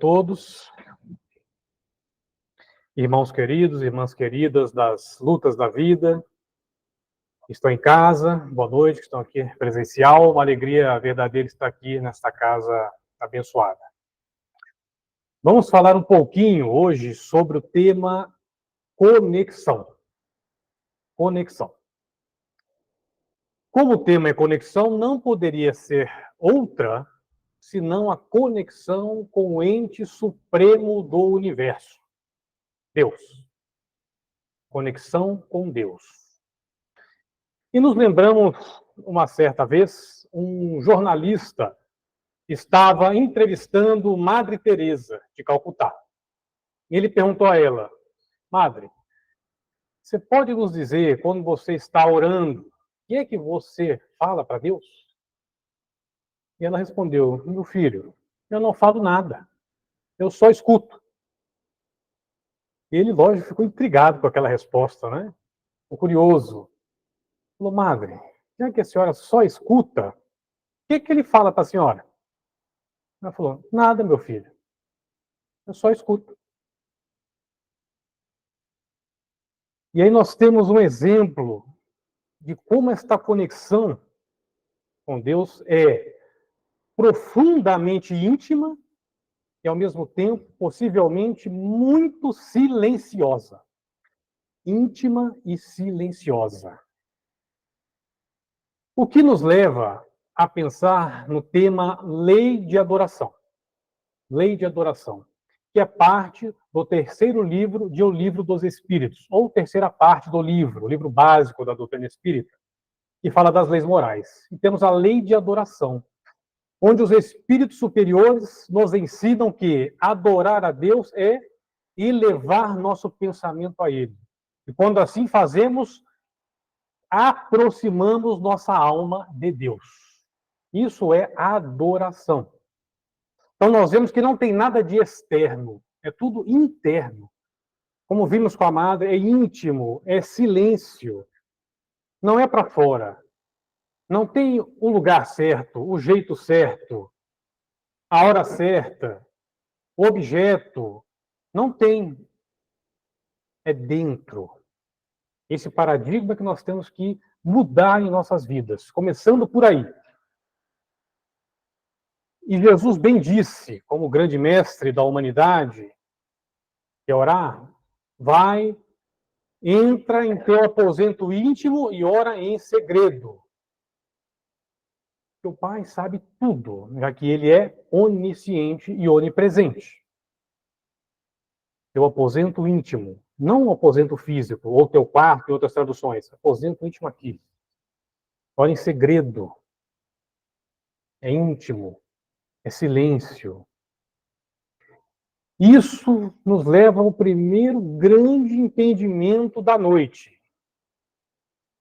Todos, irmãos queridos, irmãs queridas das lutas da vida, estão em casa, boa noite, estão aqui presencial, uma alegria verdadeira estar aqui nesta casa abençoada. Vamos falar um pouquinho hoje sobre o tema conexão. Conexão. Como o tema é conexão, não poderia ser outra senão a conexão com o ente supremo do universo, Deus. Conexão com Deus. E nos lembramos, uma certa vez, um jornalista estava entrevistando Madre Teresa de Calcutá. E ele perguntou a ela: Madre, você pode nos dizer, quando você está orando, o que é que você fala para Deus? E ela respondeu: meu filho, eu não falo nada, eu só escuto. E ele, lógico, ficou intrigado com aquela resposta, né? O curioso. Falou: Madre, já que a senhora só escuta, o que ele fala para a senhora? Ela falou: nada, meu filho, eu só escuto. E aí nós temos um exemplo de como esta conexão com Deus é profundamente íntima e, ao mesmo tempo, possivelmente muito silenciosa. Íntima e silenciosa. O que nos leva a pensar no tema lei de adoração. Lei de adoração, que é parte do terceiro livro de O Livro dos Espíritos, ou terceira parte do livro, o livro básico da doutrina espírita, que fala das leis morais. E temos a lei de adoração, onde os espíritos superiores nos ensinam que adorar a Deus é elevar nosso pensamento a Ele. E quando assim fazemos, aproximamos nossa alma de Deus. Isso é adoração. Então nós vemos que não tem nada de externo, é tudo interno. Como vimos com a Madre, é íntimo, é silêncio. Não é para fora. Não tem o lugar certo, o jeito certo, a hora certa, o objeto. Não tem. É dentro. Esse paradigma que nós temos que mudar em nossas vidas, começando por aí. E Jesus bem disse, como grande mestre da humanidade, que é orar, vai, entra em teu aposento íntimo e ora em segredo. O Pai sabe tudo, já que Ele é onisciente e onipresente. Teu aposento íntimo, não um aposento físico, ou teu quarto em outras traduções, aposento íntimo aqui. Ora em segredo. É íntimo, é silêncio. Isso nos leva ao primeiro grande entendimento da noite.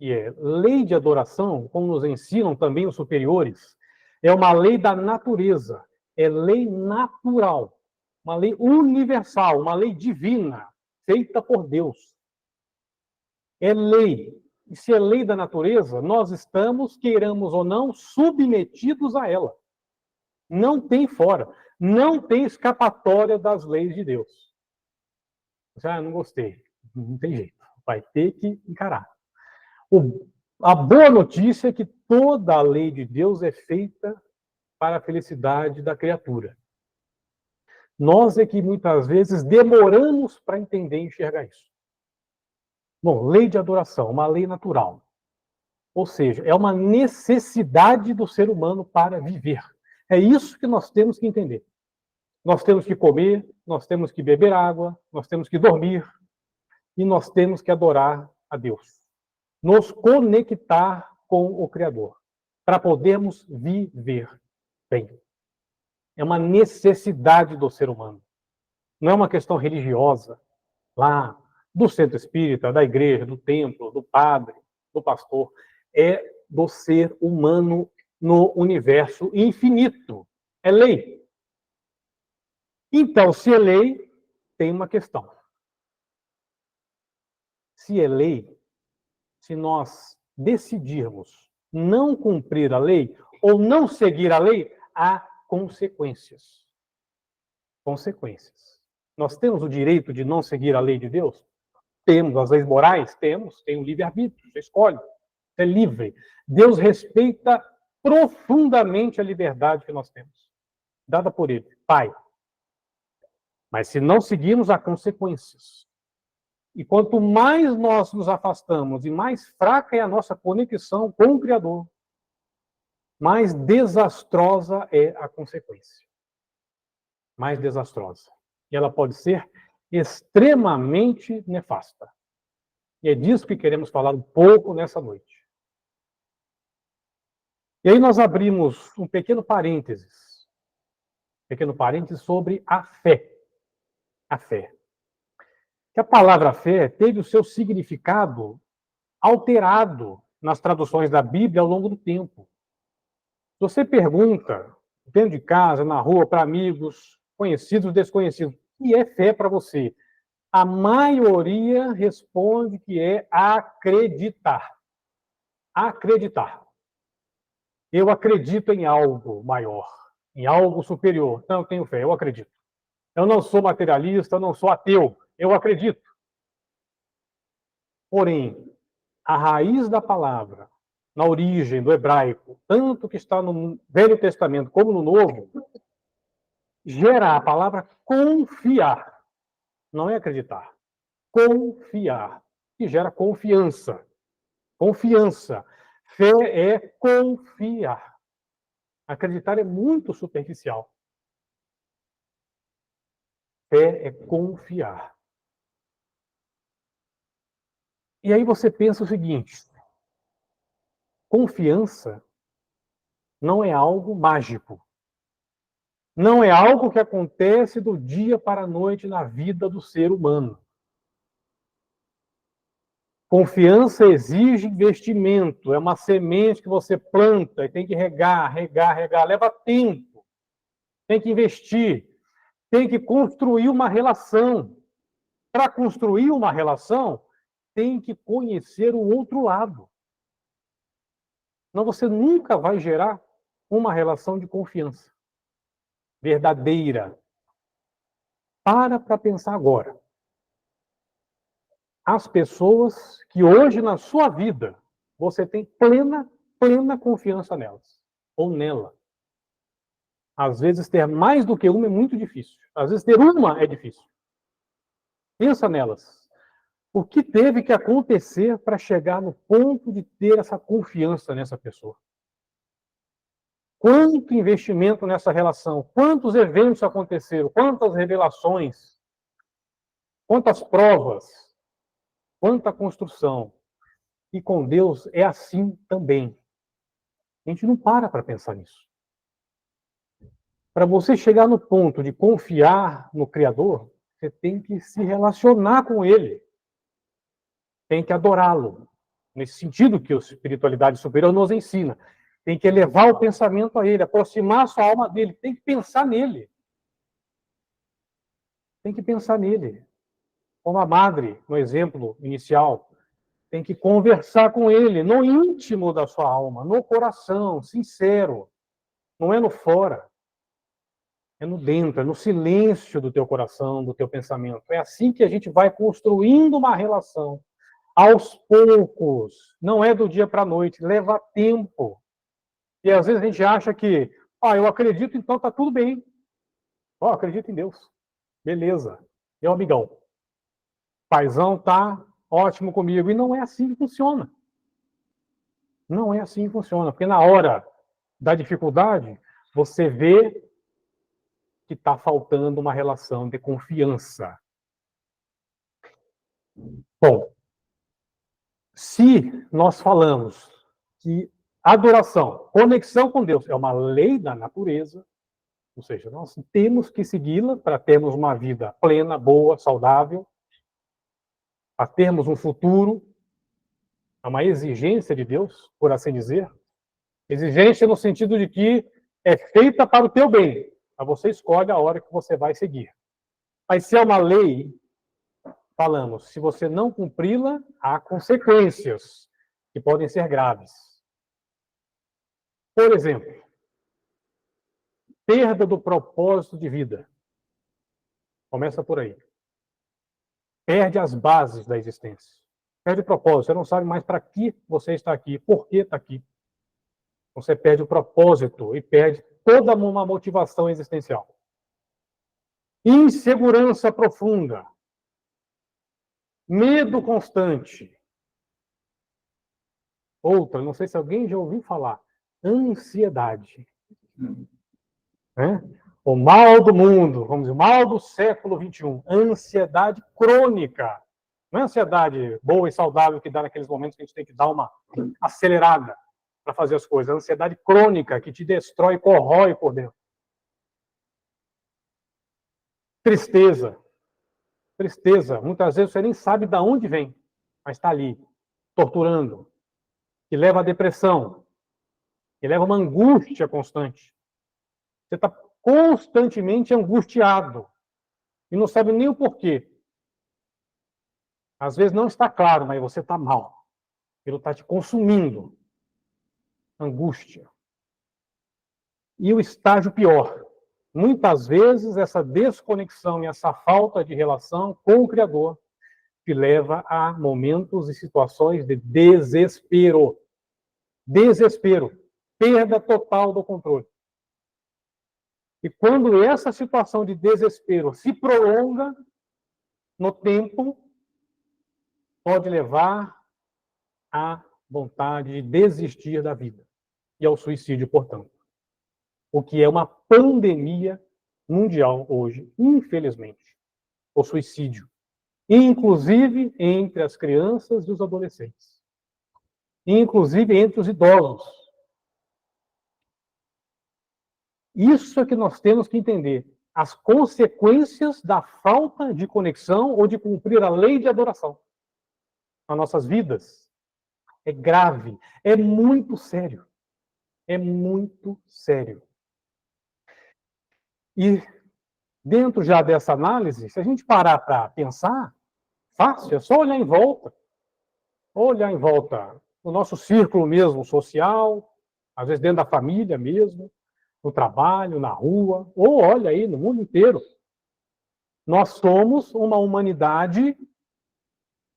E é lei de adoração, como nos ensinam também os superiores, é uma lei da natureza, é lei natural, uma lei universal, uma lei divina, feita por Deus. É lei. E se é lei da natureza, nós estamos, queiramos ou não, submetidos a ela. Não tem fora. Não tem escapatória das leis de Deus. Já não gostei. Não tem jeito. Vai ter que encarar. A boa notícia é que toda a lei de Deus é feita para a felicidade da criatura. Nós é que muitas vezes demoramos para entender e enxergar isso. Bom, lei de adoração, uma lei natural. Ou seja, é uma necessidade do ser humano para viver. É isso que nós temos que entender. Nós temos que comer, nós temos que beber água, nós temos que dormir e nós temos que adorar a Deus. Nos conectar com o Criador, para podermos viver bem. É uma necessidade do ser humano. Não é uma questão religiosa, lá, do centro espírita, da igreja, do templo, do padre, do pastor. É do ser humano no universo infinito. É lei. Então, se é lei, tem uma questão. Se é lei, se nós decidirmos não cumprir a lei ou não seguir a lei, há consequências. consequências. Nós temos o direito de não seguir a lei de Deus? Temos. As leis morais? Temos. Tem o livre-arbítrio, você escolhe. Você é livre. Deus respeita profundamente a liberdade que nós temos, dada por Ele, Pai. Mas se não seguirmos, há consequências. E quanto mais nós nos afastamos e mais fraca é a nossa conexão com o Criador, mais desastrosa é a consequência. Mais desastrosa. E ela pode ser extremamente nefasta. E é disso que queremos falar um pouco nessa noite. E aí nós abrimos um pequeno parênteses sobre a fé. A fé. Que a palavra fé teve o seu significado alterado nas traduções da Bíblia ao longo do tempo. Se você pergunta, dentro de casa, na rua, para amigos, conhecidos, desconhecidos, o que é fé para você? A maioria responde que é acreditar. Acreditar. Eu acredito em algo maior, em algo superior. Então, eu tenho fé, eu acredito. Eu não sou materialista, eu não sou ateu, eu acredito. Porém, a raiz da palavra, na origem do hebraico, tanto que está no Velho Testamento como no Novo, gera a palavra confiar. Não é acreditar. Confiar. Que gera confiança. Confiança. Fé é confiar. Acreditar é muito superficial. Fé é confiar. E aí você pensa o seguinte: confiança não é algo mágico. Não é algo que acontece do dia para a noite na vida do ser humano. Confiança exige investimento. É uma semente que você planta e tem que regar. Leva tempo. Tem que investir. Tem que construir uma relação. Para construir uma relação, tem que conhecer o outro lado. Senão você nunca vai gerar uma relação de confiança verdadeira. Para pensar agora. As pessoas que hoje na sua vida você tem plena confiança nelas ou nela. Às vezes ter mais do que uma é muito difícil. Às vezes ter uma é difícil. Pensa nelas. O que teve que acontecer para chegar no ponto de ter essa confiança nessa pessoa? Quanto investimento nessa relação? Quantos eventos aconteceram? Quantas revelações? Quantas provas? Quanta construção? E com Deus é assim também. A gente não para pensar nisso. Para você chegar no ponto de confiar no Criador, você tem que se relacionar com Ele. Tem que adorá-lo. Nesse sentido que a espiritualidade superior nos ensina. Tem que elevar o pensamento a Ele, aproximar a sua alma dele. Tem que pensar nele. Tem que pensar nele. Como a madre, no exemplo inicial, tem que conversar com Ele, no íntimo da sua alma, no coração, sincero. Não é no fora. É no dentro, é no silêncio do teu coração, do teu pensamento. É assim que a gente vai construindo uma relação. Aos poucos. Não é do dia para a noite. Leva tempo. E às vezes a gente acha que, eu acredito, então está tudo bem. Acredito em Deus. Beleza. Meu amigão. Paizão tá ótimo comigo. E não é assim que funciona. Não é assim que funciona. Porque na hora da dificuldade, você vê que está faltando uma relação de confiança. Bom, se nós falamos que adoração, conexão com Deus, é uma lei da natureza, ou seja, nós temos que segui-la para termos uma vida plena, boa, saudável, para termos um futuro, é uma exigência de Deus, por assim dizer. Exigência no sentido de que é feita para o teu bem, mas você escolhe a hora que você vai seguir. Mas se é uma lei, falamos, se você não cumpri-la, há consequências que podem ser graves. Por exemplo, perda do propósito de vida. Começa por aí. Perde as bases da existência. Perde o propósito. Você não sabe mais para que você está aqui, por que está aqui. Você perde o propósito e perde toda uma motivação existencial. Insegurança profunda. Medo constante. Outra, não sei se alguém já ouviu falar. Ansiedade. Né? O mal do mundo, vamos dizer, o mal do século XXI. Ansiedade crônica. Não é ansiedade boa e saudável que dá naqueles momentos que a gente tem que dar uma acelerada para fazer as coisas. Ansiedade crônica que te destrói, corrói por dentro. Tristeza. Tristeza. Muitas vezes você nem sabe de onde vem, mas está ali, torturando. Que leva à depressão. Que leva a uma angústia constante. Você está constantemente angustiado e não sabe nem o porquê. Às vezes não está claro, mas você está mal. Aquilo está te consumindo. Angústia. E o estágio pior. Muitas vezes essa desconexão e essa falta de relação com o Criador te leva a momentos e situações de desespero. Desespero. Perda total do controle. E quando essa situação de desespero se prolonga no tempo, pode levar à vontade de desistir da vida e ao suicídio, portanto. O que é uma pandemia mundial hoje, infelizmente, o suicídio, inclusive entre as crianças e os adolescentes, inclusive entre os idosos. Isso é que nós temos que entender, as consequências da falta de conexão ou de cumprir a lei de adoração nas nossas vidas. É grave, é muito sério. É muito sério. E dentro já dessa análise, se a gente parar para pensar, fácil, é só olhar em volta. Olhar em volta no nosso círculo mesmo social, às vezes dentro da família mesmo, no trabalho, na rua, ou olha aí no mundo inteiro. Nós somos uma humanidade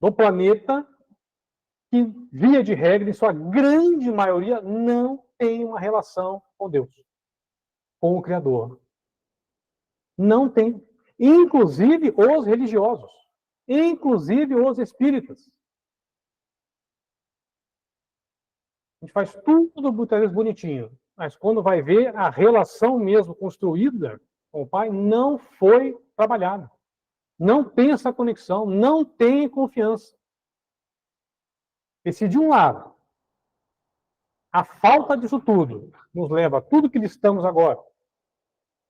do planeta que, via de regra, em sua grande maioria, não tem uma relação com Deus, com o Criador. Não tem. Inclusive os religiosos. Inclusive os espíritas. A gente faz tudo muitas vezes bonitinho, mas quando vai ver, a relação mesmo construída com o Pai não foi trabalhada. Não tem essa conexão, não tem confiança. E se de um lado, a falta disso tudo nos leva a tudo que listamos agora,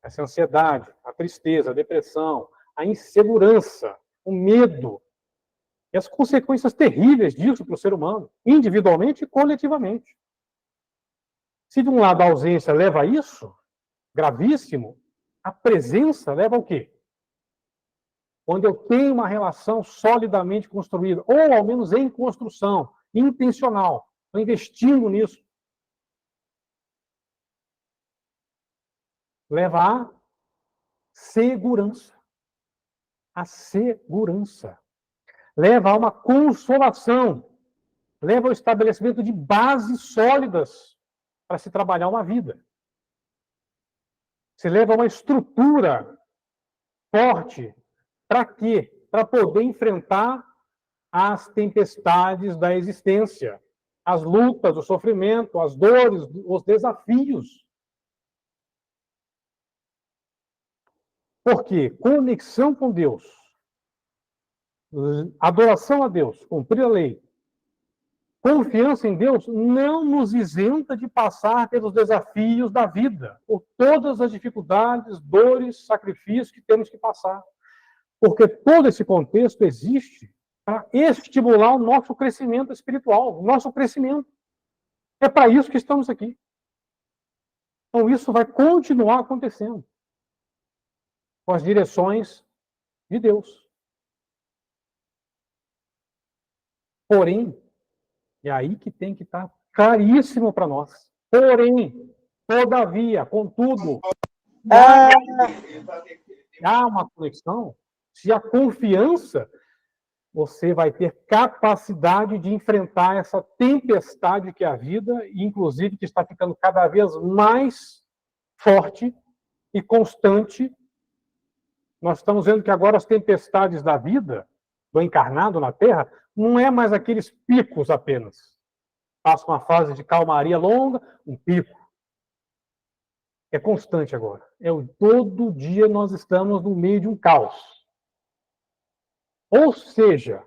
essa ansiedade, a tristeza, a depressão, a insegurança, o medo, e as consequências terríveis disso para o ser humano, individualmente e coletivamente. Se de um lado a ausência leva a isso, gravíssimo, a presença leva ao quê? Quando eu tenho uma relação solidamente construída, ou ao menos em construção, intencional, estou investindo nisso, leva à segurança. A segurança. Leva a uma consolação. Leva ao estabelecimento de bases sólidas para se trabalhar uma vida. Se leva a uma estrutura forte. Para quê? Para poder enfrentar as tempestades da existência, as lutas, o sofrimento, as dores, os desafios. Por quê? Conexão com Deus, adoração a Deus, cumprir a lei, confiança em Deus não nos isenta de passar pelos desafios da vida, por todas as dificuldades, dores, sacrifícios que temos que passar. Porque todo esse contexto existe para estimular o nosso crescimento espiritual, o nosso crescimento. É para isso que estamos aqui. Então, isso vai continuar acontecendo com as direções de Deus. Porém, é aí que tem que estar claríssimo para nós. Porém, todavia, contudo, há uma conexão, se há confiança, você vai ter capacidade de enfrentar essa tempestade que é a vida, e inclusive que está ficando cada vez mais forte e constante. Nós estamos vendo que agora as tempestades da vida, do encarnado na Terra, não é mais aqueles picos apenas. Passa uma fase de calmaria longa, um pico. É constante agora. Todo dia nós estamos no meio de um caos. Ou seja,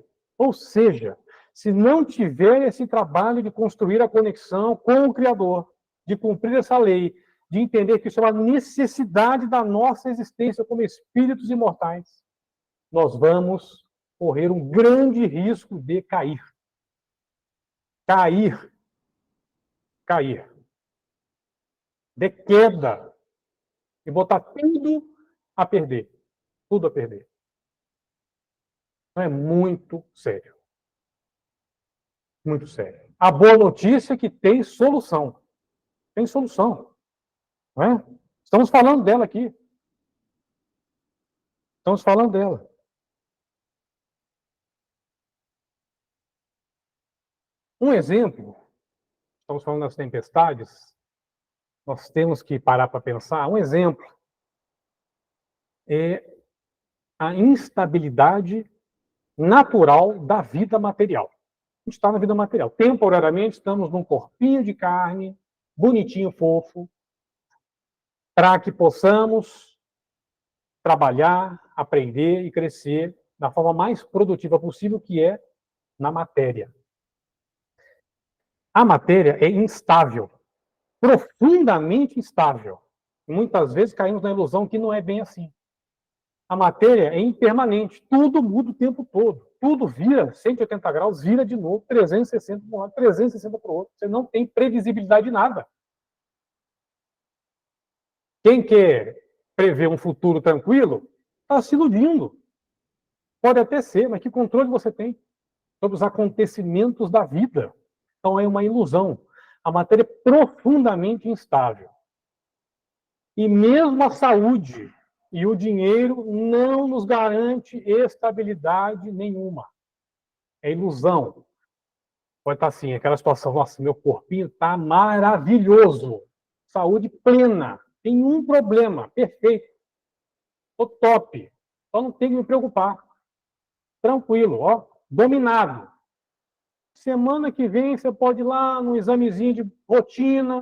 se não tiver esse trabalho de construir a conexão com o Criador, de cumprir essa lei, de entender que isso é uma necessidade da nossa existência como espíritos imortais, nós vamos correr um grande risco de cair. Cair. De queda. E botar tudo a perder. Tudo a perder. Então é muito sério. Muito sério. A boa notícia é que tem solução. Tem solução. Não é? Estamos falando dela aqui. Estamos falando dela. Um exemplo, estamos falando das tempestades, nós temos que parar para pensar. Um exemplo é a instabilidade natural da vida material. A gente está na vida material. Temporariamente, estamos num corpinho de carne, bonitinho, fofo, para que possamos trabalhar, aprender e crescer da forma mais produtiva possível, que é na matéria. A matéria é instável, profundamente instável. Muitas vezes caímos na ilusão que não é bem assim. A matéria é impermanente, tudo muda o tempo todo. Tudo vira 180 graus, vira de novo, 360 para um lado, 360 para o outro. Você não tem previsibilidade de nada. Quem quer prever um futuro tranquilo, está se iludindo. Pode até ser, mas que controle você tem sobre os acontecimentos da vida? Então é uma ilusão. A matéria é profundamente instável. E mesmo a saúde e o dinheiro não nos garante estabilidade nenhuma. É ilusão. Pode estar assim, aquela situação, nossa, meu corpinho está maravilhoso. Saúde plena, nenhum problema, perfeito. Estou top. Só não tenho que me preocupar. Tranquilo, ó, dominado. Semana que vem você pode ir lá no examezinho de rotina.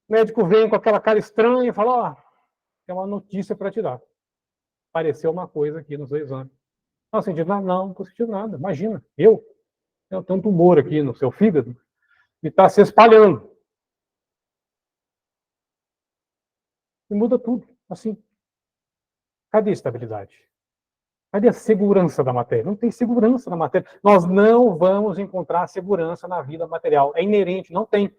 O médico vem com aquela cara estranha e fala, ó, tem uma notícia para te dar. Apareceu uma coisa aqui no seu exame. Não sentindo nada? Não, não estou sentindo nada. Imagina, eu tenho um tumor aqui no seu fígado e está se espalhando. E muda tudo, assim. Cadê a estabilidade? Cadê a segurança da matéria? Não tem segurança na matéria. Nós não vamos encontrar segurança na vida material. É inerente, não tem.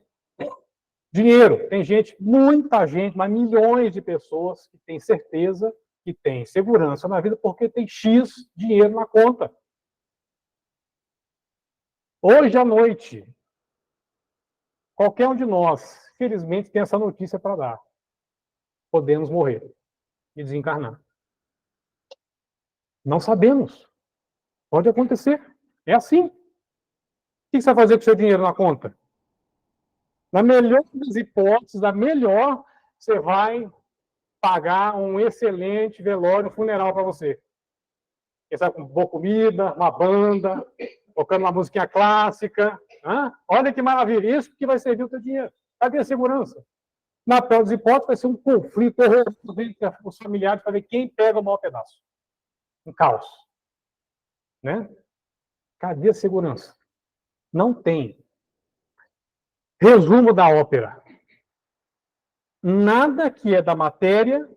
Dinheiro. Tem gente, muita gente, mas milhões de pessoas que têm certeza que tem segurança na vida porque tem X dinheiro na conta. Hoje à noite, qualquer um de nós, felizmente, tem essa notícia para dar. Podemos morrer e desencarnar. Não sabemos. Pode acontecer. É assim. O que você vai fazer com o seu dinheiro na conta? Na melhor das hipóteses, a melhor, você vai pagar um excelente velório funeral para você. Quem sabe com boa comida, uma banda, tocando uma musiquinha clássica. Olha que maravilha, isso que vai servir o teu dinheiro. Cadê a segurança? Na pior das hipóteses, vai ser um conflito horroroso entre os familiares para ver quem pega o maior pedaço. Um caos. Né? Cadê a segurança? Não tem. Resumo da ópera. Nada que é da matéria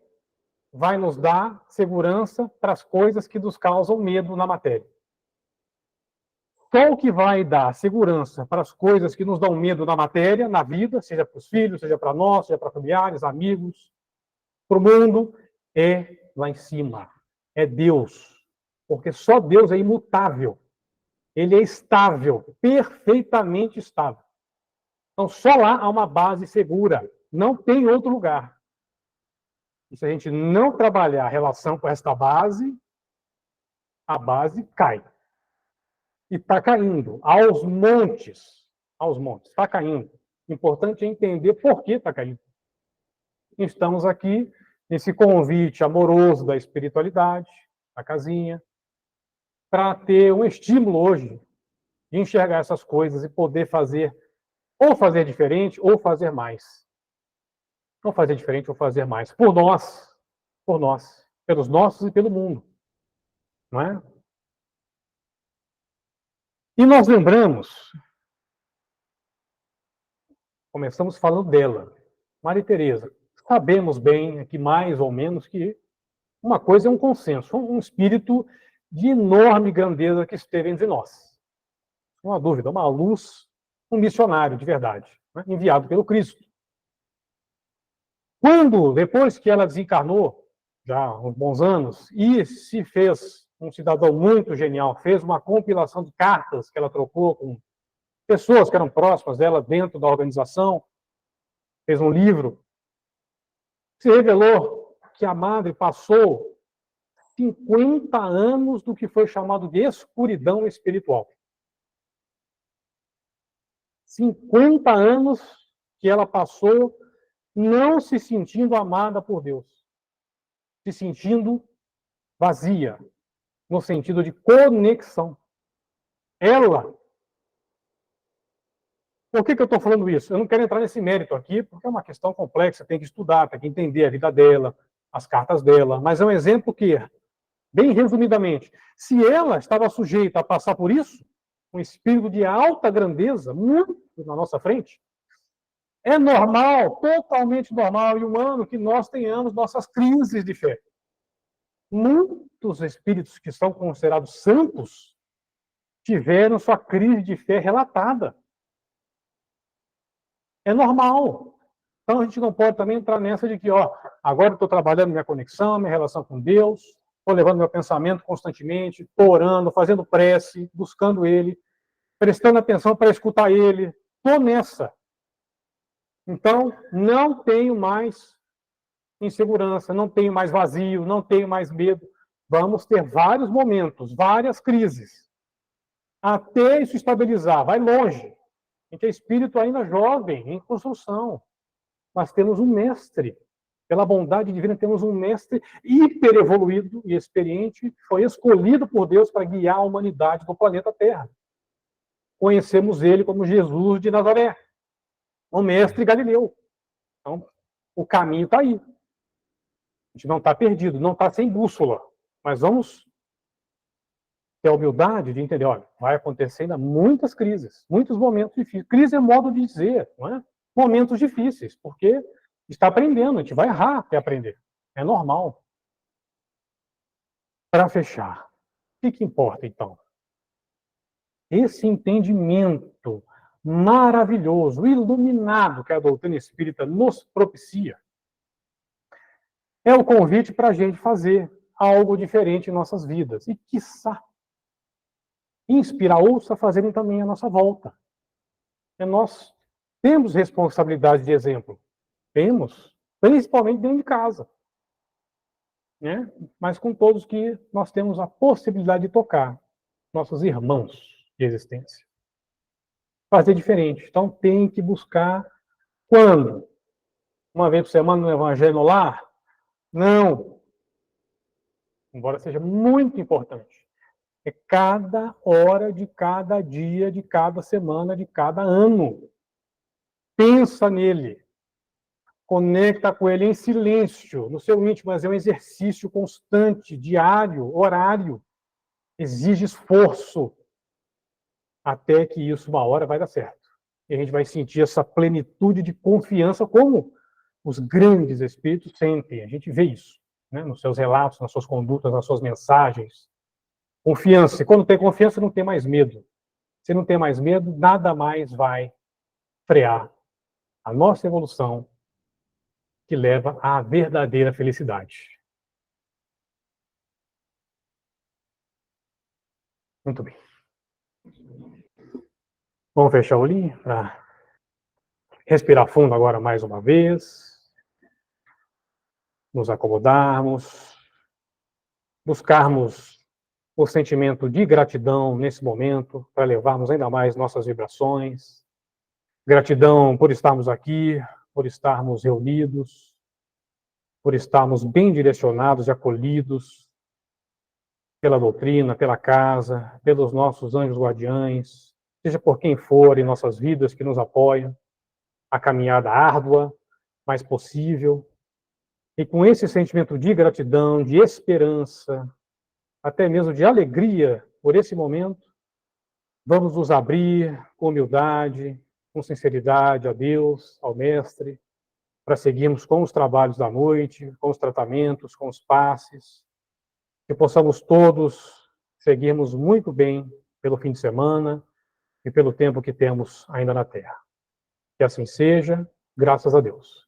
vai nos dar segurança para as coisas que nos causam medo na matéria. Só o que vai dar segurança para as coisas que nos dão medo na matéria, na vida, seja para os filhos, seja para nós, seja para familiares, amigos, para o mundo, é lá em cima. É Deus. Porque só Deus é imutável. Ele é estável, perfeitamente estável. Então, só lá há uma base segura. Não tem outro lugar. E se a gente não trabalhar a relação com esta base, a base cai. E está caindo aos montes. Aos montes, está caindo. Importante é entender por que está caindo. Estamos aqui nesse convite amoroso da espiritualidade, da casinha, para ter um estímulo hoje de enxergar essas coisas e poder fazer, ou fazer diferente, ou fazer mais. Ou fazer diferente, ou fazer mais. Por nós, pelos nossos e pelo mundo. Não é? E nós lembramos, começamos falando dela, Maria Teresa. Sabemos bem, aqui mais ou menos, que uma coisa é um consenso, um espírito de enorme grandeza que esteve entre nós. Uma dúvida, uma luz, um missionário de verdade, né? Enviado pelo Cristo. Quando, depois que ela desencarnou, já há uns bons anos, e se fez um cidadão muito genial, fez uma compilação de cartas que ela trocou com pessoas que eram próximas dela dentro da organização, fez um livro, se revelou que a madre passou 50 anos do que foi chamado de escuridão espiritual. 50 anos que ela passou não se sentindo amada por Deus, se sentindo vazia, no sentido de conexão. Ela. Por que eu estou falando isso? Eu não quero entrar nesse mérito aqui, porque é uma questão complexa, tem que estudar, tem que entender a vida dela, as cartas dela, mas é um exemplo que, bem resumidamente, se ela estava sujeita a passar por isso, um espírito de alta grandeza, muito na nossa frente, é normal, totalmente normal e humano que nós tenhamos nossas crises de fé. Muitos espíritos que são considerados santos tiveram sua crise de fé relatada. É normal. Então a gente não pode também entrar nessa de que, agora eu estou trabalhando minha conexão, minha relação com Deus, estou levando meu pensamento constantemente, estou orando, fazendo prece, buscando Ele, prestando atenção para escutar Ele. Estou nessa. Então, não tenho mais insegurança, não tenho mais vazio, não tenho mais medo. Vamos ter vários momentos, várias crises, até isso estabilizar. Vai longe. A gente é espírito ainda jovem, em construção. Mas temos um mestre. Pela bondade divina, temos um mestre hiper evoluído e experiente, que foi escolhido por Deus para guiar a humanidade do planeta Terra. Conhecemos ele como Jesus de Nazaré, o mestre Galileu. Então, o caminho está aí. A gente não está perdido, não está sem bússola. Mas vamos ter a humildade de entender, olha, vai acontecer ainda muitas crises, muitos momentos difíceis. Crise é modo de dizer, não é? Momentos difíceis, porque está aprendendo, a gente vai errar até aprender. É normal. Para fechar, o que importa, então? Esse entendimento maravilhoso, iluminado que a doutrina espírita nos propicia, é o convite para a gente fazer algo diferente em nossas vidas. E, quiçá, inspirar outros a fazerem também a nossa volta. Nós temos responsabilidade de exemplo. Temos, principalmente dentro de casa. Né? Mas com todos que nós temos a possibilidade de tocar, nossos irmãos de existência. Fazer diferente. Então tem que buscar quando? Uma vez por semana no Evangelho no Lar? Não. Embora seja muito importante. É cada hora de cada dia, de cada semana, de cada ano. Pensa nele. Conecta com ele em silêncio, no seu íntimo, mas é um exercício constante, diário, horário. Exige esforço. Até que isso, uma hora, vai dar certo. E a gente vai sentir essa plenitude de confiança, como os grandes espíritos sentem. A gente vê isso, né? Nos seus relatos, nas suas condutas, nas suas mensagens. Confiança. E quando tem confiança, não tem mais medo. Se não tem mais medo, nada mais vai frear a nossa evolução, que leva à verdadeira felicidade. Muito bem. Vamos fechar o olhinho para respirar fundo agora mais uma vez. nos acomodarmos, buscarmos o sentimento de gratidão nesse momento, para levarmos ainda mais nossas vibrações. Gratidão por estarmos aqui, por estarmos reunidos, por estarmos bem direcionados e acolhidos pela doutrina, pela casa, pelos nossos anjos guardiães, seja por quem for em nossas vidas que nos apoiam, a caminhada árdua, mas possível. E com esse sentimento de gratidão, de esperança, até mesmo de alegria por esse momento, vamos nos abrir com humildade, com sinceridade a Deus, ao Mestre, para seguirmos com os trabalhos da noite, com os tratamentos, com os passes, que possamos todos seguirmos muito bem pelo fim de semana e pelo tempo que temos ainda na Terra. Que assim seja, graças a Deus.